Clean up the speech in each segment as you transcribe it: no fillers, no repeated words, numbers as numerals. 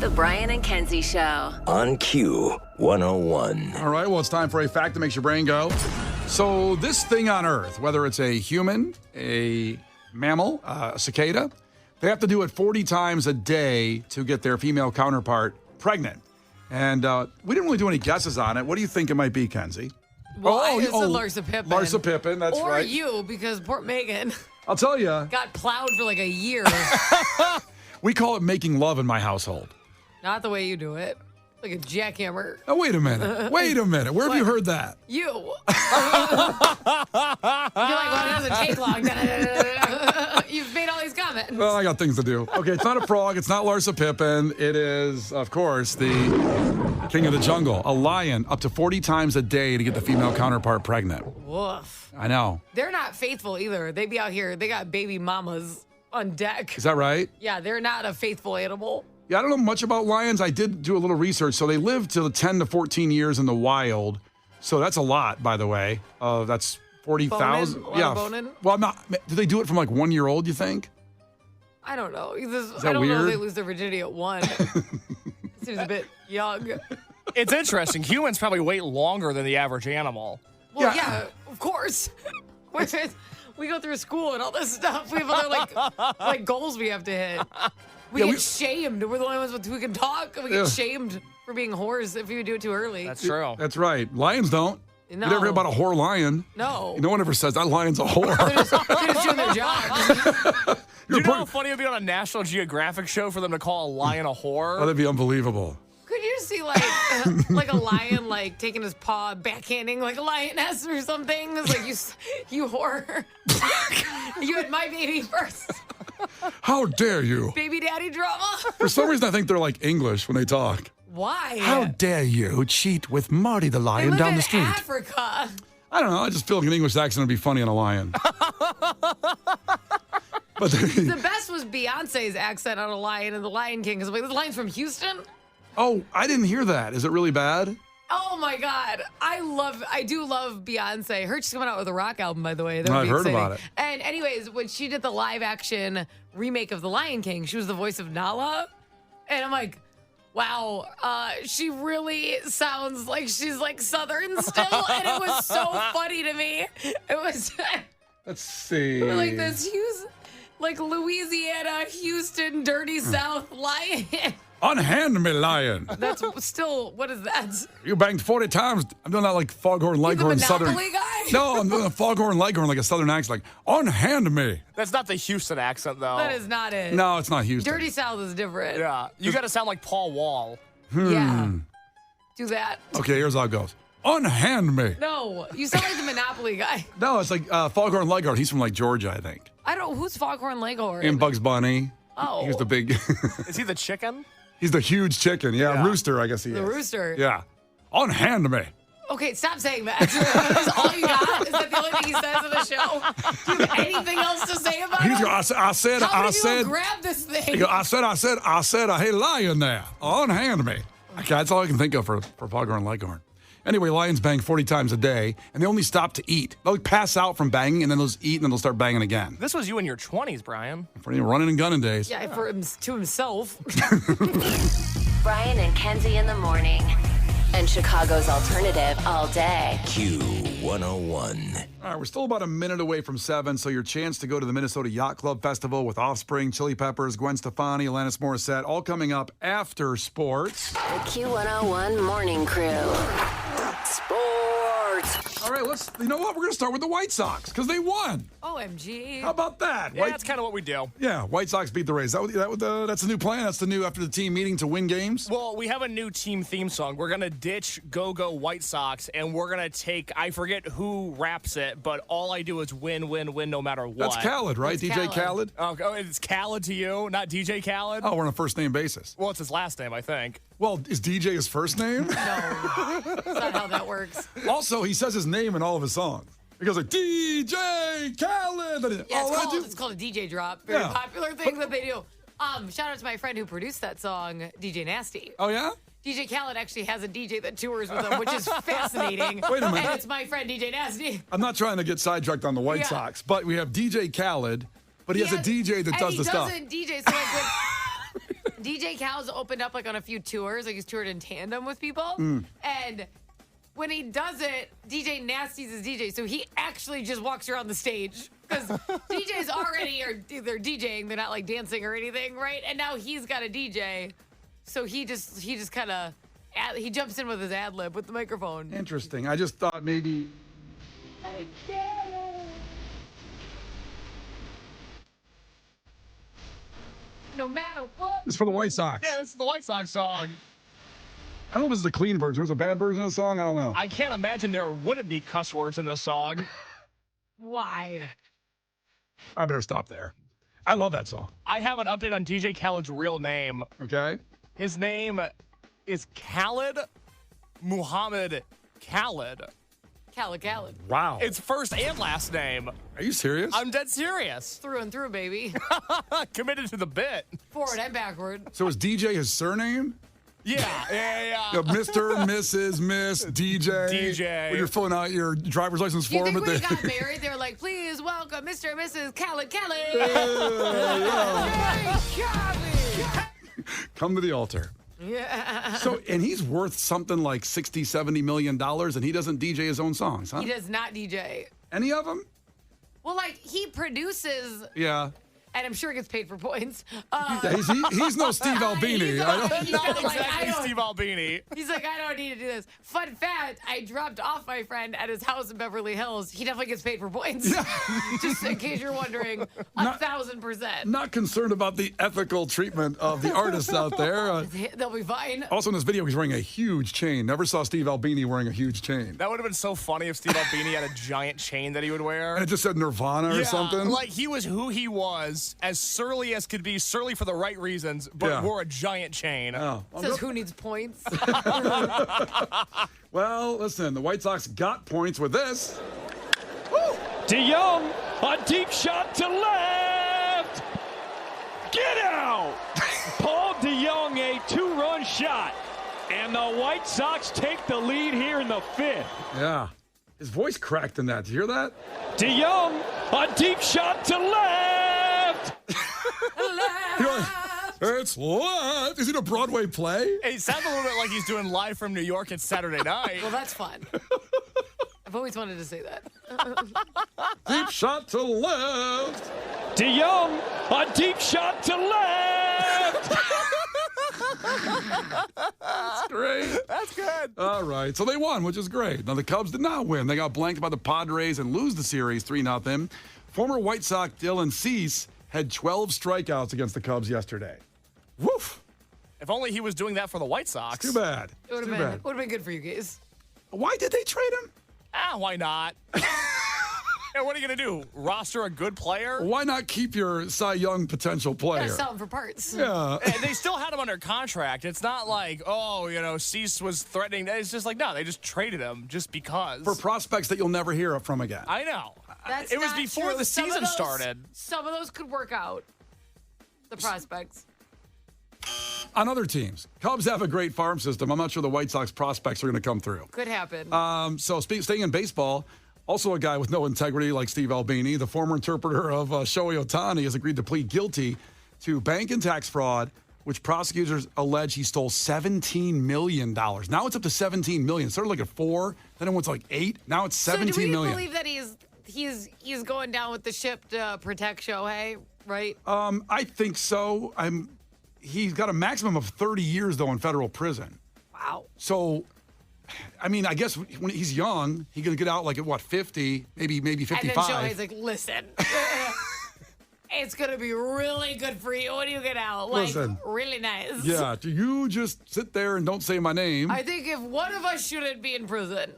The Brian and Kenzie Show. On Q101. All right, well, it's time for a fact that makes your brain go. So this thing on Earth, whether it's a human, a mammal, a cicada, they have to do it 40 times a day to get their female counterpart pregnant. And we didn't really do any guesses on it. What do you think it might be, Kenzie? Well, I said Larsa Pippen. Larsa Pippen, that's or right. Or you, because poor Megan I'll tell you. got plowed for like a year. We call it making love in my household. Not the way you do it. Like a jackhammer. Oh, wait a minute. Wait a minute. Where have you heard that? You. You're like, well, it doesn't take long. You've made all these comments. Well, I got things to do. Okay, it's not a frog. It's not Larsa Pippen. It is, of course, the king of the jungle. A lion up to 40 times a day to get the female counterpart pregnant. Woof. I know. They're not faithful either. They be out here. They got baby mamas on deck. Is that right? Yeah, they're not a faithful animal. Yeah, I don't know much about lions. I did do a little research. So they live till 10 to 14 years in the wild. So that's a lot, by the way. That's 40,000. Yeah. Boning? Well, I'm not. Do they do it from like 1 year old, you think? I don't know. Is that I don't know weird? if they lose their virginity at 1. Seems a bit young. It's interesting. Humans probably wait longer than the average animal. Well, yeah of course. We go through school and all this stuff. We have other like goals we have to hit. We get shamed. We're the only ones who can talk. We get shamed for being whores if you do it too early. That's true. That's right. Lions don't. No. You never hear about a whore lion. No. No one ever says that lion's a whore. They're just doing their job. Do you know how funny it would be on a National Geographic show for them to call a lion a whore? Oh, that'd be unbelievable. Could you see like a lion like taking his paw, backhanding like a lioness or something? It's like you whore. You had my baby first. How dare you? Baby daddy drama. For some reason, I think they're like English when they talk. Why? How dare you cheat with Marty the lion they live down in the street? Africa. I don't know. I just feel like an English accent would be funny on a lion. But The best was Beyonce's accent on a lion in The Lion King. Because I'm like, this lion's from Houston? oh, I didn't hear that. Is it really bad? Oh my God. I do love Beyonce. She's coming out with a rock album, by the way. That would I've be heard exciting. about it. And anyways, when she did the live action remake of The Lion King, she was the voice of Nala. And I'm like, wow, she really sounds like she's like Southern still. And it was so funny to me. It was Let's see. like this like Louisiana, Houston, dirty South lion. Unhand me, lion. That's still, what is that? You banged 40 times. I'm doing that like Foghorn Leghorn the Southern. Monopoly guy? No, I'm doing a Foghorn Leghorn like a Southern accent. Like, unhand me. That's not the Houston accent, though. That is not it. No, it's not Houston. Dirty South is different. Yeah. You got to sound like Paul Wall. Yeah. Do that. Okay, here's how it goes. Unhand me. No, you sound like the Monopoly guy. No, it's like Foghorn Leghorn. He's from like Georgia, I think. I don't. Who's Foghorn Leghorn? And Bugs Bunny. Oh. He was the big. Is he the chicken? He's the huge chicken. Yeah, rooster, I guess he is. The rooster. Yeah. Unhand me. Okay, stop saying that. Is all you got? Is that the only thing he says in the show? Do you have anything else to say about He's him? I said, How I many people said. grab this thing? He goes, I said, hey, lion there. Unhand me. Okay, that's all I can think of for Foghorn Leghorn. Anyway, lions bang 40 times a day, and they only stop to eat. They'll pass out from banging, and then they'll just eat, and then they'll start banging again. This was you in your 20s, Brian. For running and gunning days. Yeah, to himself. Brian and Kenzie in the morning. And Chicago's alternative all day. Q101. All right, we're still about a minute away from 7, so your chance to go to the Minnesota Yacht Club Festival with Offspring, Chili Peppers, Gwen Stefani, Alanis Morissette, all coming up after sports. The Q101 Morning Crew. Sports. All right, you know what? We're going to start with the White Sox because they won. OMG. How about that? Yeah, that's kind of what we do. Yeah, White Sox beat the Rays. That's the new plan. That's the new after the team meeting to win games. Well, we have a new team theme song. We're going to ditch Go-Go White Sox, and we're going to take, I forget who raps it, but all I do is win, win, win no matter what. That's Khaled, right? That's DJ Khaled? Oh, it's Khaled to you, not DJ Khaled? Oh, we're on a first-name basis. Well, it's his last name, I think. Well, is DJ his first name? No, that's not how that works. Also, he says his name in all of his songs. He goes like, DJ Khaled. Yeah, it's called a DJ drop. Very popular thing that they do. Shout out to my friend who produced that song, DJ Nasty. Oh, yeah? DJ Khaled actually has a DJ that tours with him, which is fascinating. Wait a minute. And it's my friend DJ Nasty. I'm not trying to get sidetracked on the White Sox, but we have DJ Khaled, but he has a DJ that does the stuff. He doesn't DJ, so like DJ Khaled's opened up like on a few tours. Like he's toured in tandem with people. And when he does it, DJ Nasty's his DJ. So he actually just walks around the stage. Because DJs already are they're DJing. They're not like dancing or anything, right? And now he's got a DJ. So he just kind of, he jumps in with his ad lib with the microphone. Interesting. I just thought maybe. No matter what. It's for the White Sox. Yeah, this is the White Sox song. I don't know if this is the clean version. There's a bad version of the song. I don't know. I can't imagine there wouldn't be cuss words in this song. Why? I better stop there. I love that song. I have an update on DJ Khaled's real name. Okay. His name is Khaled Muhammad Khaled. Khaled. Wow. It's first and last name. Are you serious? I'm dead serious. Through and through, baby. Committed to the bit. Forward and backward. So is DJ his surname? Yeah. Mr., Mrs., Miss, DJ. When you're filling out your driver's license Do you form. think when he got married, they were like, please welcome Mr. and Mrs. Khaled. Come to the altar. Yeah. So, and he's worth something like $60, $70 million, and he doesn't DJ his own songs, huh? He does not DJ. Any of them? Well, like, he produces, Yeah. and I'm sure he gets paid for points. Yeah, he's no Steve Albini. Not Like, exactly Steve Albini. He's like, I don't need to do this. Fun fact, I dropped off my friend at his house in Beverly Hills. He definitely gets paid for points. Just in case you're wondering, 1,000%. Not concerned about the ethical treatment of the artists out there. They'll be fine. Also in this video, he's wearing a huge chain. Never saw Steve Albini wearing a huge chain. That would have been so funny if Steve Albini had a giant chain that he would wear. And it just said Nirvana or something. Like he was who he was, as surly as could be, surly for the right reasons, but wore a giant chain. Oh. Says who needs points? Well, listen, the White Sox got points with this. DeYoung, a deep shot to left. Get out! Paul DeYoung, a two-run shot. And the White Sox take the lead here in the fifth. Yeah. His voice cracked in that. Did you hear that? DeYoung, a deep shot to left. It's what? Is it a Broadway play? It sounds a little bit like he's doing live from New York. It's Saturday night. Well, that's fun. I've always wanted to say that. Deep shot to left. DeYoung, a deep shot to left. That's great. That's good. All right. So they won, which is great. Now, the Cubs did not win. They got blanked by the Padres and lose the series 3-0. Former White Sox Dylan Cease had 12 strikeouts against the Cubs yesterday. Woof. If only he was doing that for the White Sox. Too bad. It would Too have bad. been good for you guys. Why did they trade him? Why not? And what are you going to do? Roster a good player? Why not keep your Cy Young potential player? Gotta sell them for parts. Yeah. And they still had him under contract. It's not like, Cease was threatening. It's just like, no, they just traded him just because. For prospects that you'll never hear from again. I know. That's it was not before true. the Some of season those- started. Some of those could work out. The prospects. On other teams, Cubs have a great farm system. I'm not sure the White Sox prospects are going to come through. Could happen. Staying in baseball, also a guy with no integrity like Steve Albini, the former interpreter of Shohei Ohtani, has agreed to plead guilty to bank and tax fraud, which prosecutors allege he stole $17 million. Now it's up to $17 million. It started like at 4, then it went to like 8. Now it's $17 so do we million. believe that he's going down with the ship to protect Shohei, right? I think so. He's got a maximum of 30 years, though, in federal prison. Wow. So, I mean, I guess when he's young, he can get out like at, 50, maybe 55. And then Shohei's like, listen, it's going to be really good for you when you get out. Like, Listen. really nice. Yeah, do you just sit there and don't say my name? I think if one of us shouldn't be in prison,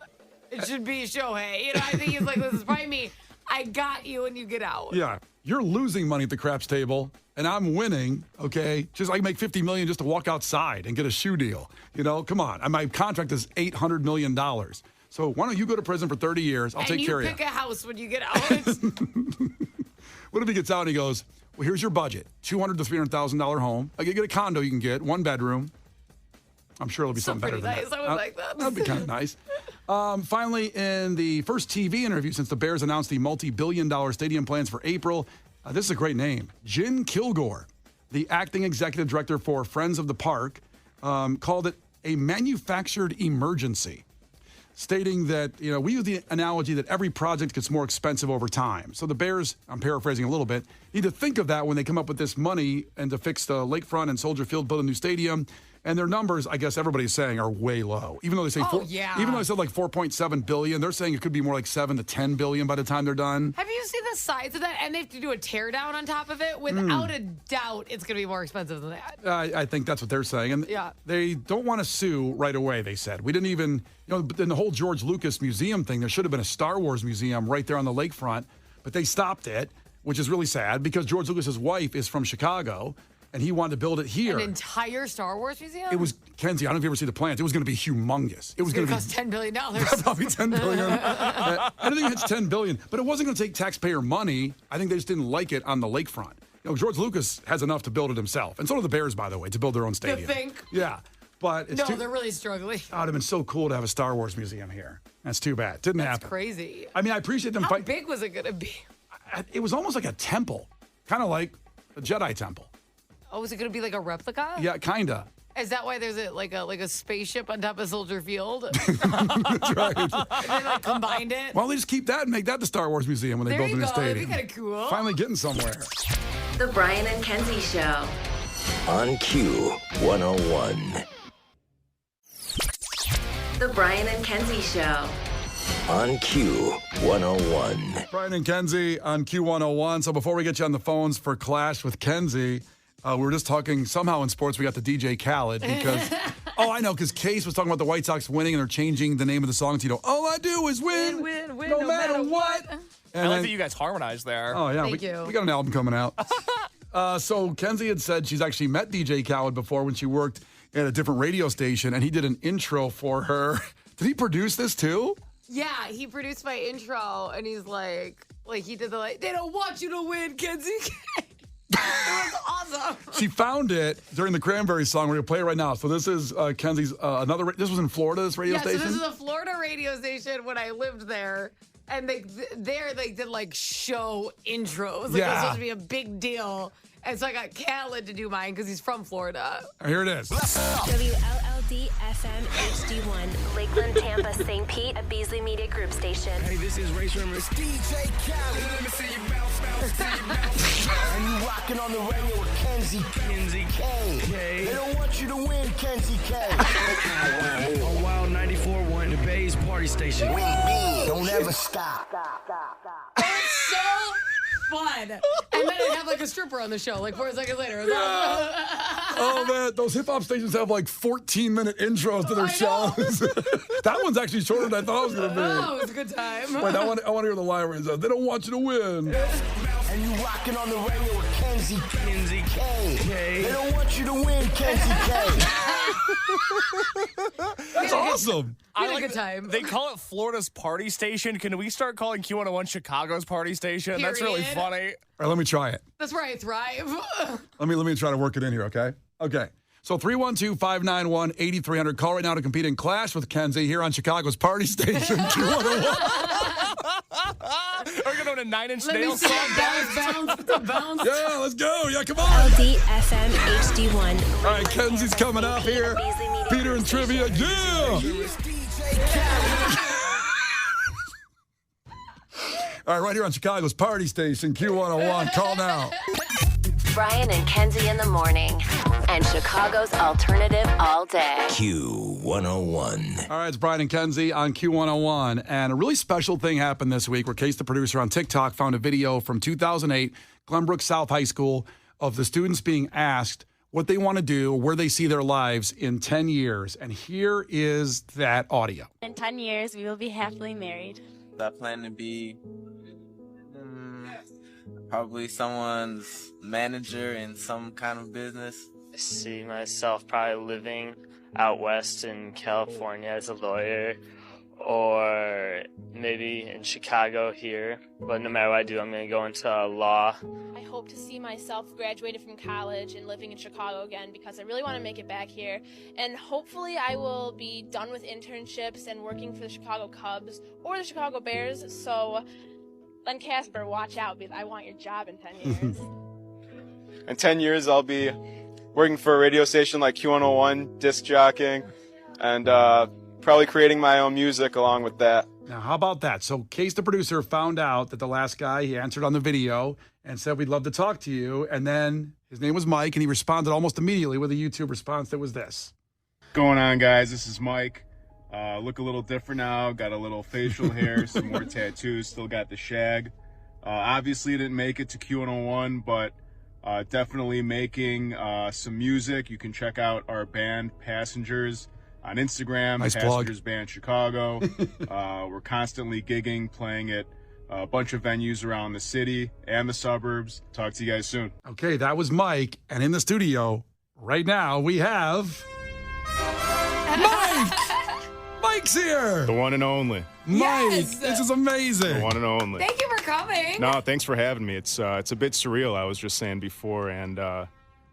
it should be Shohei. You know, I think he's like, this is probably me. I got you when you get out. Yeah, you're losing money at the craps table, and I'm winning, okay? Just I can make $50 million just to walk outside and get a shoe deal. You know, come on. And my contract is $800 million. So why don't you go to prison for 30 years? I'll take care of you. And you pick a house when you get out. What if he gets out and he goes, well, here's your budget. $200,000 to $300,000 home. I can get a condo you can get, 1 bedroom. I'm sure it'll be something better pretty than nice. that. I would like that. That'd be kind of nice. Finally, in the first TV interview since the Bears announced the multi-billion-dollar stadium plans for April, this is a great name, Jin Kilgore. the acting executive director for Friends of the Park, called it a manufactured emergency, stating that, we use the analogy that every project gets more expensive over time. So the Bears, I'm paraphrasing a little bit, need to think of that when they come up with this money and to fix the lakefront and Soldier Field, build a new stadium. And their numbers, I guess everybody's saying, are way low. Even though they say even though they said like 4.7 billion, they're saying it could be more like 7 to 10 billion by the time they're done. Have you seen the size of that? And they have to do a teardown on top of it. Without a doubt, it's going to be more expensive than that. I think that's what they're saying. And they don't want to sue right away, they said. We didn't even, in the whole George Lucas museum thing, there should have been a Star Wars museum right there on the lakefront, but they stopped it, which is really sad because George Lucas's wife is from Chicago. And he wanted to build it here. An entire Star Wars museum? It was, Kenzie, I don't know if you ever see the plans. It was going to be humongous. It was going to cost $10 billion. Probably $10 billion. Anything that's $10 billion. But it wasn't going to take taxpayer money. I think they just didn't like it on the lakefront. George Lucas has enough to build it himself. And so do the Bears, by the way, to build their own stadium. You think? Yeah. But it's they're really struggling. Oh, it would have been so cool to have a Star Wars museum here. That's too bad. Didn't happen. That's crazy. I mean, I appreciate them How big was it going to be? It was almost like a temple. Kind of like a Jedi temple. Oh, is it going to be like a replica? Yeah, kind of. Is that why there's like a spaceship on top of Soldier Field? That's right. And they combined it? Well, they just keep that and make that the Star Wars museum when they build a new stadium. That'd be kind of cool. Finally getting somewhere. The Brian and Kenzie Show. On Q101. The Brian and Kenzie Show. On Q101. Brian and Kenzie on Q101. So before we get you on the phones for Clash with Kenzie, we were just talking, somehow in sports, we got the DJ Khaled because, I know, because Case was talking about the White Sox winning and they're changing the name of the song to, all I do is win, no matter what. And I like that you guys harmonized there. Oh, yeah. Thank you. We got an album coming out. So Kenzie had said she's actually met DJ Khaled before when she worked at a different radio station, and he did an intro for her. Did he produce this too? Yeah, he produced my intro, and he's like he did they don't want you to win, Kenzie. It was awesome. She found it during the Cranberries song. We're going to play it right now. So this is Kenzie's this was in Florida, this radio station? So this is a Florida radio station when I lived there. And they did show intros. It was supposed to be a big deal. And so I got Khaled to do mine because he's from Florida. Here it is. WLLD FM HD1. Lakeland, Tampa, St. Pete, a Beasley Media Group station. Hey, this is Race Rimmer. It's DJ Khaled. Let me see you bounce, bounce. And you rocking on the radio with Kenzie K. They don't want you to win, Kenzie K. On Wild 94.1, the Bay's party station. Don't ever stop. It's so fun. And then I'd have a stripper on the show 4 seconds later. Oh, man. Those hip-hop stations have 14-minute intros to their shows. That one's actually shorter than I thought it was going to be. Oh, it was a good time. Wait, I want to hear the line where it says, they don't want you to win. And you rocking on the radio with Kenzie K. They don't want you to win, Kenzie K. That's awesome. I had a good time. They call it Florida's party station. Can we start calling Q101 Chicago's party station? That's really Period. funny. All right, let me try it. That's where I thrive. Let me try to work it in here, okay? Okay. So 312-591-8300. Call right now to compete in Clash with Kenzie here on Chicago's party station, Q101. Are we going to 9 Inch Let me Nails see song? bounce. Yeah, let's go. Yeah, come on. LD FM HD1. All right, Kenzie's coming up here. Peter and Trivia, yeah. All right, right here on Chicago's party station, Q101. Call now. Brian and Kenzie in the morning. And Chicago's alternative all day. Q101. All right, it's Brian and Kenzie on Q101. And a really special thing happened this week where Case, the producer on TikTok, found a video from 2008, Glenbrook South High School, of the students being asked what they want to do, where they see their lives in 10 years. And here is that audio. In 10 years, we will be happily married. I plan to be probably someone's manager in some kind of business. I see myself probably living out west in California as a lawyer, or maybe in Chicago here. But no matter what I do, I'm going to go into law. I hope to see myself graduated from college and living in Chicago again because I really want to make it back here. And hopefully I will be done with internships and working for the Chicago Cubs or the Chicago Bears. So, Len Casper, watch out because I want your job in 10 years. in 10 years I'll be working for a radio station like Q101, disc jockeying, and probably creating my own music along with that. Now, how about that? So Case, the producer, found out that the last guy, he answered on the video and said, we'd love to talk to you. And then his name was Mike, and he responded almost immediately with a YouTube response that was this. Going on, guys? This is Mike. Look a little different now. Got a little facial hair, some more tattoos. Still got the shag. Obviously didn't make it to Q101, but definitely making some music. You can check out our band, Passengers, on Instagram. Nice Passengers plug. Band Chicago. We're constantly gigging, playing at a bunch of venues around the city and the suburbs. Talk to you guys soon. Okay, that was Mike. And in the studio right now, we have Mike. Mike's here. The one and only. Mike, Yes. this is amazing. The one and only. Thank you for coming. No, thanks for having me. It's a bit surreal, I was just saying before, and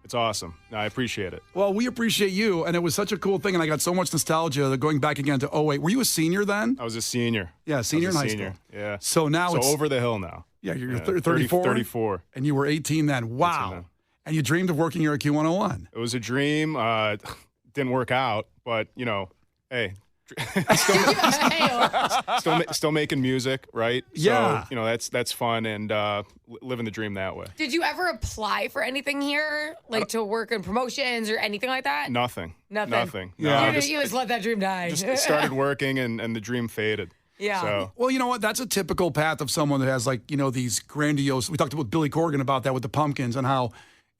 it's awesome. I appreciate it. Well, we appreciate you, and it was such a cool thing, and I got so much nostalgia going back again to 08. Were you a senior then? I was a senior. Yeah, senior in high senior. school. Yeah. So now it's over the hill now. Yeah, you're Yeah, 34? 34. And you were 18 then. Wow. 18 then. And you dreamed of working here at Q101. It was a dream. Didn't work out, but, hey. still making music, right? Yeah. So, that's fun, and living the dream that way. Did you ever apply for anything here, like to work in promotions or anything like that? Nothing. Nothing. No, You just let that dream die. just started working, and the dream faded. Yeah. So, Well, you know what? That's a typical path of someone that has, like, these grandiose. We talked with Billy Corgan about that with the Pumpkins and how,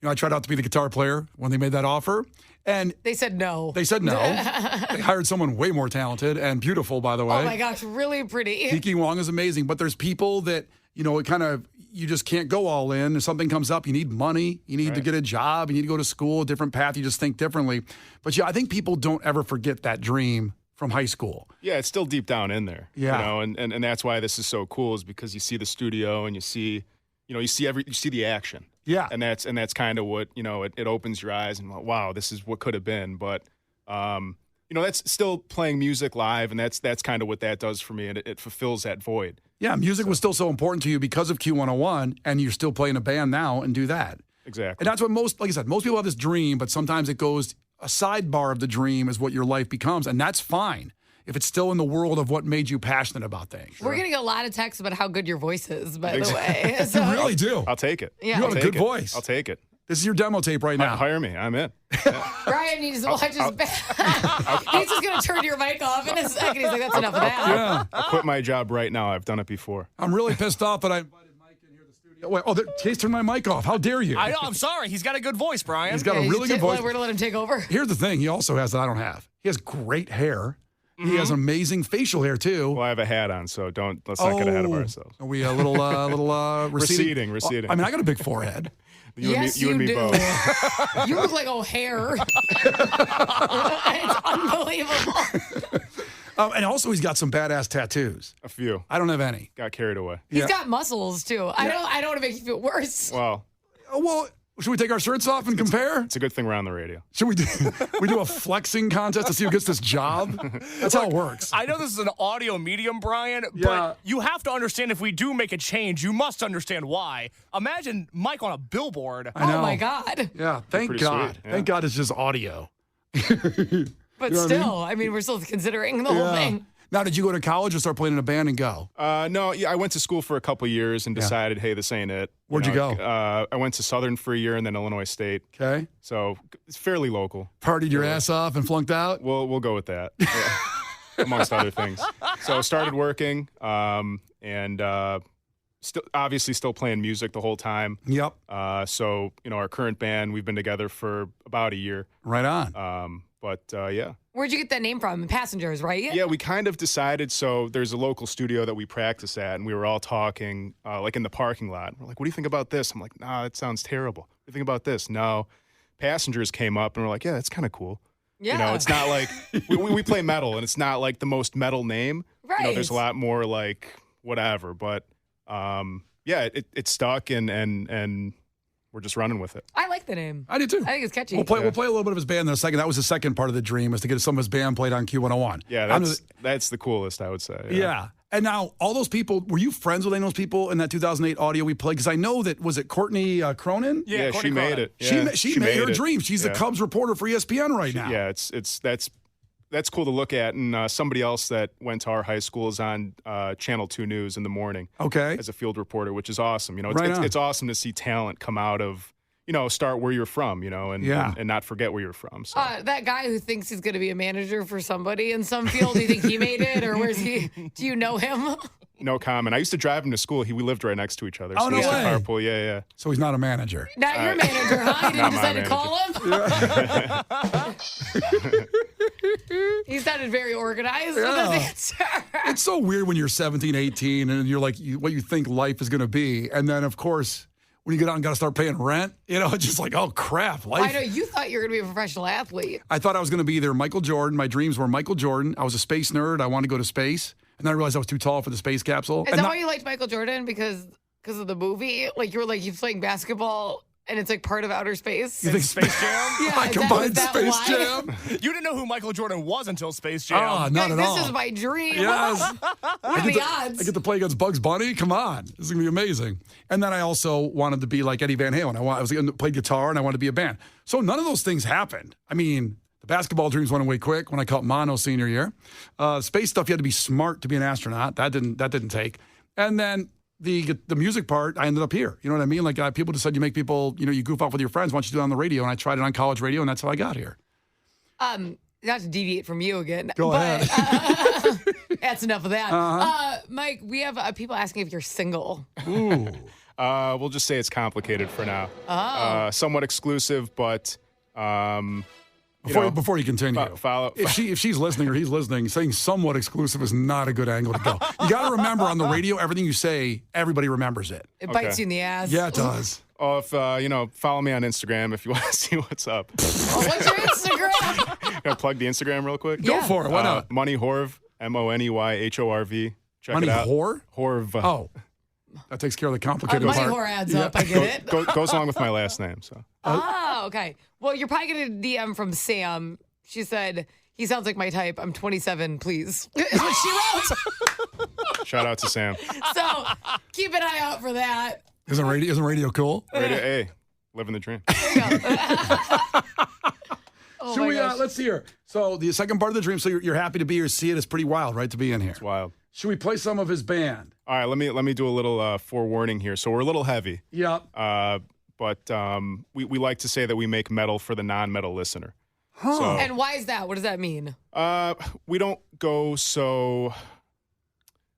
I tried out to be the guitar player when they made that offer. And they said no. They said no. They hired someone way more talented and beautiful, by the way. Oh my gosh, really pretty. Kiki Wong is amazing, but there's people that, it kind of, you just can't go all in. If something comes up, you need money, you need to get a job, you need to go to school, a different path, you just think differently. But yeah, I think people don't ever forget that dream from high school. yeah, it's still deep down in there. Yeah. And that's why this is so cool, is because you see the studio and you see the action. Yeah. And that's kind of what, it opens your eyes and, wow, this is what could have been. But, that's still playing music live, and that's kind of what that does for me, and it fulfills that void. Yeah, music was still so important to you because of Q101, and you're still playing a band now and do that. Exactly. And that's what most people have this dream, but sometimes it goes, a sidebar of the dream is what your life becomes, and that's fine if it's still in the world of what made you passionate about things. We're getting a lot of texts about how good your voice is, by the way. You really do. I'll take it. Yeah. You have a good voice. I'll take it. This is your demo tape right now. Hire me. I'm in. Brian needs to watch his back. He's just going to turn your mic off in a second. He's like, that's enough of that. Yeah. I'll quit my job right now. I've done it before. I'm really pissed off that I invited Mike in here to the studio. Wait, Chase turned my mic off. How dare you? I know. I'm sorry. He's got a good voice, Brian. He's got a really good voice. We're going to let him take over. Here's the thing. He also has that I don't have. He has great hair. He has amazing facial hair, too. Well, I have a hat on, so let's not get ahead of ourselves. Are we a little receding? Receding. I mean, I got a big forehead. You and me do. both. You look like O'Hare. It's unbelievable. And also, he's got some badass tattoos. A few. I don't have any. Got carried away. He's got muscles, too. I don't want to make you feel worse. Well, should we take our shirts off and compare? It's a good thing we're on the radio. Should we do a flexing contest to see who gets this job? That's how it works. I know this is an audio medium, Brian, but you have to understand, if we do make a change, you must understand why. Imagine Mike on a billboard. I know. Oh, my God. Yeah, thank God. Sweet, yeah. Thank God it's just audio. But You know what I still, I mean, we're still considering the whole thing. Now, did you go to college or start playing in a band and go? No, I went to school for a couple years and decided, hey, this ain't it. Where'd you go? I went to Southern for a year and then Illinois State. Okay. So it's fairly local. Partied your ass off and flunked out? We'll go with that, amongst other things. So started working and still playing music the whole time. Yep. So, our current band, we've been together for about a year. Right on. But yeah. Where'd you get that name from? Passengers, right? Yeah, we kind of decided. So there's a local studio that we practice at, and we were all talking, like in the parking lot. We're like, "What do you think about this?" I'm like, "Nah, that sounds terrible." What do you think about this? No. Passengers came up, and we're like, "Yeah, that's kind of cool." Yeah. It's not like we play metal, and it's not like the most metal name. Right. There's a lot more like whatever, but yeah, it stuck, and we're just running with it. I like the name. I do too. I think it's catchy. We'll play a little bit of his band in a second. That was the second part of the dream, is to get some of his band played on Q101. Yeah, that's the coolest, I would say. Yeah. And now, all those people, were you friends with any of those people in that 2008 audio we played? Because I know that, was it Courtney Cronin? Yeah, Courtney she made Cronin. it. Yeah, She made her it. dream. She's the Cubs reporter for ESPN right now. Yeah, that's cool to look at. And somebody else that went to our high school is on Channel 2 News in the morning. Okay. As a field reporter, which is awesome. You know, Right it's awesome to see talent come out of, you know, start where you're from, you know, and not forget where you're from. So. That guy who thinks he's going to be a manager for somebody in some field, do you think he made it, or where's he? Do you know him? No comment. I used to drive him to school. We lived right next to each other. Oh, so no we used to way. carpool. Yeah. So he's not a manager. Not your manager, huh? You didn't decide to call him? He sounded very organized with his answer. It's so weird when you're 17, 18, and you're like, what you think life is going to be. And then, of course, when you get out and got to start paying rent, you know, it's just like, oh, crap. Life. I know. You thought you were going to be a professional athlete. I thought I was going to be either Michael Jordan. My dreams were Michael Jordan. I was a space nerd. I wanted to go to space. And then I realized I was too tall for the space capsule. Is that why you liked Michael Jordan? Because of the movie? Like, you were like, he's playing basketball and it's like part of outer space? You think Space Jam? Yeah, I combined that Space why? Jam? You didn't know who Michael Jordan was until Space Jam. Oh, not at all. This is my dream. Yes. What are the odds? I get to play against Bugs Bunny. Come on. This is going to be amazing. And then I also wanted to be like Eddie Van Halen. I played guitar and I wanted to be a band. So none of those things happened. I mean, the basketball dreams went away quick when I caught mono senior year. Space stuff, you had to be smart to be an astronaut. That didn't take. And then the music part, I ended up here. You know what I mean? Like people just said you make people, you know, you goof off with your friends. Why don't you do it on the radio? And I tried it on college radio, and that's how I got here. Not to deviate from you again. Go ahead. That's enough of that. Mike, we have people asking if you're single. Ooh. We'll just say it's complicated for now. Somewhat exclusive, but Before you continue, if she's listening or he's listening, saying somewhat exclusive is not a good angle to go. You got to remember on the radio, everything you say, everybody remembers it. It bites you in the ass. Yeah, it does. Oh, if follow me on Instagram if you want to see what's up. What's your Instagram? Gonna plug the Instagram real quick. Go for it. Why not? Money Horv, MoneyHorv. Check Money it out. whore? Horv. Oh, that takes care of the complicated Money part. whore adds up. I get it. Goes along with my last name. So. Oh, okay. Well, you're probably going to DM from Sam. She said, he sounds like my type. I'm 27, please. Is what she wrote. Shout out to Sam. So keep an eye out for that. Isn't radio cool? Radio, hey, living the dream. Oh Should my we, gosh. let's see here. So the second part of the dream, so you're happy to be here, see it. It's pretty wild, right, to be in here. It's wild. Should we play some of his band? All right, let me do a little forewarning here. So we're a little heavy. Yeah. But we like to say that we make metal for the non-metal listener. Huh. So, And why is that? What does that mean? we don't go so.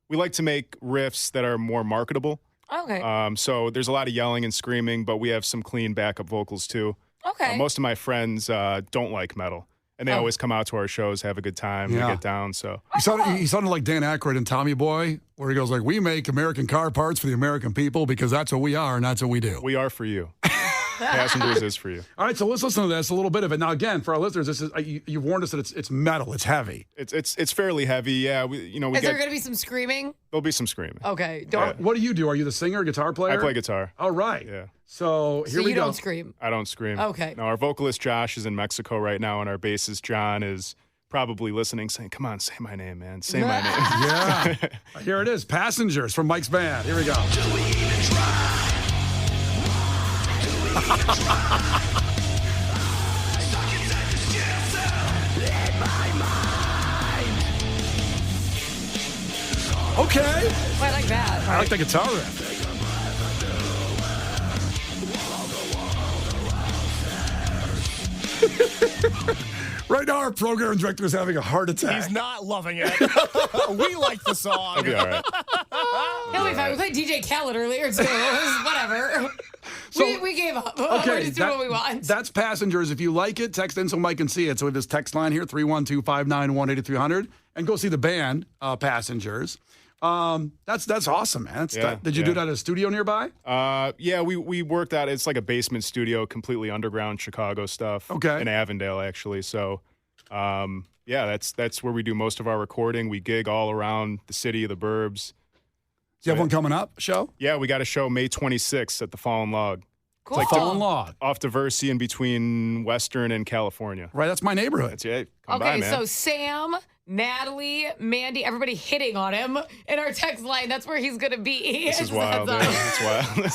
We like to make riffs that are more marketable. Okay. So there's a lot of yelling and screaming, but we have some clean backup vocals too. Okay. Most of my friends don't like metal, and they always come out to our shows, have a good time, Yeah. and get down. So He sounded like Dan Aykroyd in Tommy Boy, where he goes like, we make American car parts for the American people because that's what we are and that's what we do. we are for you. Passengers is for you. All right, so let's listen to this, a little bit of it. Now, again, for our listeners, this is you've warned us that it's metal, it's heavy. It's fairly heavy. Yeah, we is there going to be some screaming? There'll be some screaming. Okay. What do you do? Are you the singer, guitar player? I play guitar. All right. Yeah. So here So we you go. don't scream? I don't scream. Okay. No, our vocalist Josh is in Mexico right now, and our bassist John is probably listening, saying, "Come on, say my name, man. Say my name." Yeah. Here it is, Passengers from Mike's band. Here we go. Do we even try? Do we even try? Stuck inside this shelter in my mind. Okay. Oh, I like that. I like the guitar riff. Right now, our program director is having a heart attack. He's not loving it. We like the song. I'll be all right. He'll be fine. We played DJ Khaled earlier, too. It was whatever. We gave up. Okay, We're just doing what we want. That's Passengers. If you like it, text in so Mike can see it. So we have this text line here, 312-591-8300, and go see the band, Passengers. That's awesome, man. Did you do that at a studio nearby? Yeah, we worked out. It's like a basement studio, completely underground Chicago stuff. Okay. In Avondale, actually. So, yeah, that's where we do most of our recording. We gig all around the city, the burbs. Do you have one coming up, show? Yeah, we got a show May 26th at the Fallen Log. Cool. It's Fallen Log. off Diversey in between Western and California. Right, that's my neighborhood. That's it. Come Okay, by, man. so Sam, Natalie, Mandy, everybody hitting on him in our text line. That's where he's going to be. This is wild. Man. It's wild.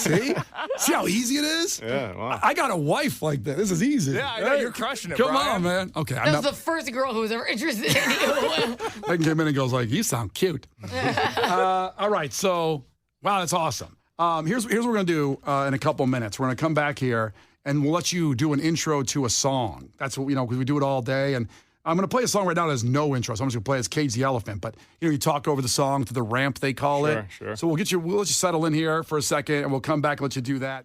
See how easy it is? Yeah, wow. I got a wife like that. This is easy. Yeah, I know. You're crushing it, Come Brian. on, man. Okay, That was the first girl who was ever interested in you. Megan came in and goes like, "You sound cute." All right, so wow, that's awesome. Here's what we're gonna do in a couple minutes. We're gonna come back here and we'll let you do an intro to a song. That's what because we do it all day. And I'm gonna play a song right now that has no intro. So I'm just gonna play as Cage the Elephant. But you talk over the song to the ramp they call it. Sure. So we'll let you settle in here for a second, and we'll come back and let you do that.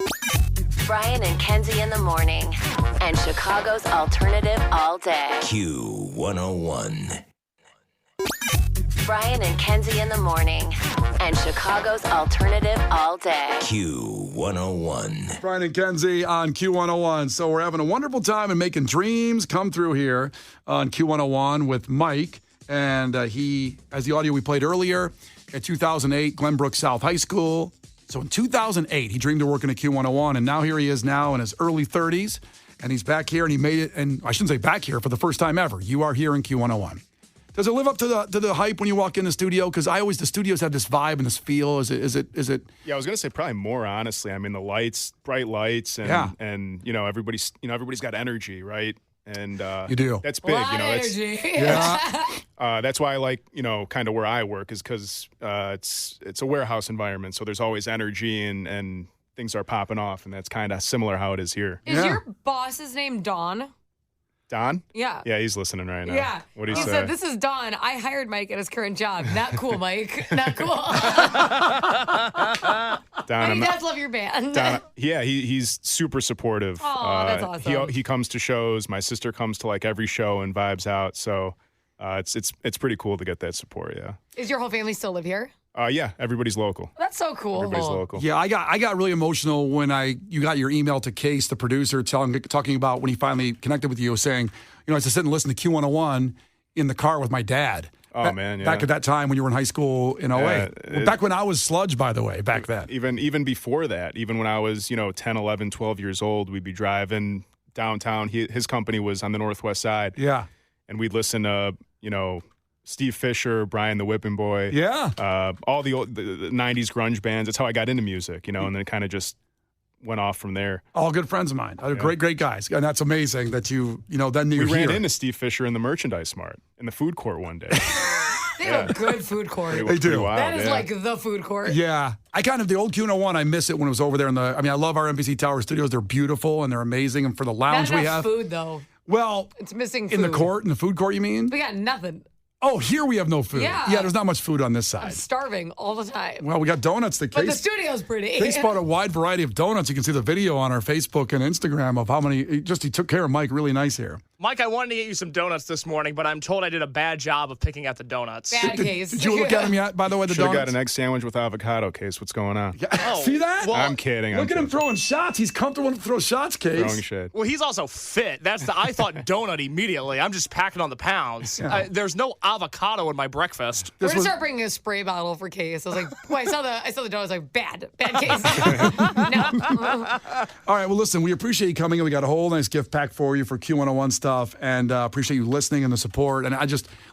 Brian and Kenzie in the morning. And Chicago's alternative all day. Q101. Brian and Kenzie in the morning. And Chicago's alternative all day. Q101. Brian and Kenzie on Q101. So we're having a wonderful time and making dreams come through here on Q101 with Mike. And he, as the audio we played earlier, at 2008, Glenbrook South High School. So in 2008, he dreamed of working at Q101. And now here he is now in his early 30s. And he's back here and he made it. And I shouldn't say back here for the first time ever. You are here in Q101. Does it live up to the hype when you walk in the studio? Because the studios have this vibe and this feel. Is it? Yeah, I was gonna say probably more honestly. I mean, the lights, bright lights, and everybody's got energy, right? And you do. That's big, energy. That's why I like kind of where I work is because it's a warehouse environment, so there's always energy and things are popping off, and that's kind of similar how it is here. Is your boss's name Dawn? Don? Yeah. Yeah, he's listening right now. Yeah. What do you He say? said, "This is Don. I hired Mike at his current job. Not cool, Mike. Not cool." Don, He does love your band. Don, yeah, he's super supportive. Oh, that's awesome. He comes to shows. My sister comes to like every show and vibes out. So it's pretty cool to get that support. Yeah. Is your whole family still live here? Yeah, everybody's local. That's so cool. Everybody's local. Yeah, I got really emotional when you got your email to Case, the producer, talking about when he finally connected with you, saying, I used to sit and listen to Q101 in the car with my dad. Oh, man, yeah. Back at that time when you were in high school in 08. Back when I was sludge, by the way, back then. Even before that, even when I was, 10, 11, 12 years old, we'd be driving downtown. His company was on the northwest side. Yeah. And we'd listen to, Steve Fisher, Brian the Whipping Boy. Yeah. All the 90s grunge bands. That's how I got into music, and then it kind of just went off from there. All good friends of mine. Great guys. And that's amazing that then you're We ran here. into Steve Fisher in the Merchandise Mart in the food court one day. They have a good food court. They do. Wild, That is like the food court. Yeah. The old Q101, I miss it when it was over there I love our NBC Tower studios. They're beautiful and they're amazing. And for the lounge Not we enough have. food, though. Well, it's missing food. In the food court, you mean? We got nothing. Oh, here we have no food. Yeah. There's not much food on this I'm side. starving all the time. Well, we got donuts. But the studio's pretty. Case bought a wide variety of donuts. You can see the video on our Facebook and Instagram of how many. He took care of Mike really nice here. Mike, I wanted to get you some donuts this morning, but I'm told I did a bad job of picking out the donuts. Bad case. Did you look at him yet, by the way, the Should've donuts? got an egg sandwich with avocado. Case, what's going on? See that? Well, I'm kidding. Look at him throwing shots. He's comfortable to throw shots, Case. Throwing shit. Well, he's also fit. I thought donut immediately. I'm just packing on the pounds. Yeah. There's no avocado in my breakfast. We're gonna start bringing a spray bottle for Case. I was like, I saw the donut. I was like, bad Case. No. All right, well, listen, we appreciate you coming, and we got a whole nice gift pack for you for Q101 stuff, and appreciate you listening and the support. And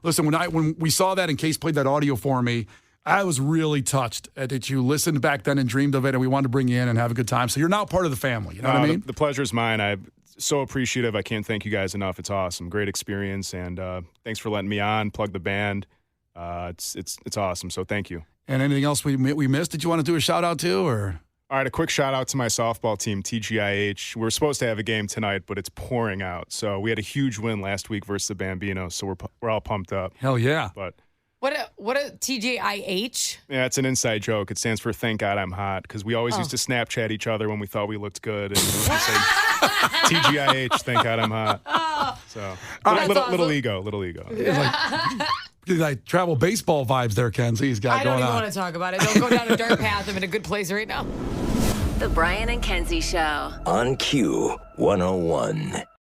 listen, when we saw that and Case played that audio for me, I was really touched that you listened back then and dreamed of it, and we wanted to bring you in and have a good time. So you're now part of the family. You know what I mean? The pleasure's mine. I'm so appreciative. I can't thank you guys enough. It's awesome. Great experience, and thanks for letting me on, plug the band. It's awesome, so thank you. And anything else we missed that you want to do a shout out to, or? All right, a quick shout out to my softball team, TGIH. We're supposed to have a game tonight, but it's pouring out. So we had a huge win last week versus the Bambinos, so we're all pumped up. Hell yeah. But What a TGIH? yeah, it's an inside joke. It stands for Thank God I'm Hot, because we always used to Snapchat each other when we thought we looked good. And we say, TGIH, Thank God I'm Hot. So little ego. It's like travel baseball vibes there, Kenzie. He's got I going don't even on. want to talk about it. Don't go down a dark path. I'm in a good place right now. The Brian and Kenzie Show. On Q101.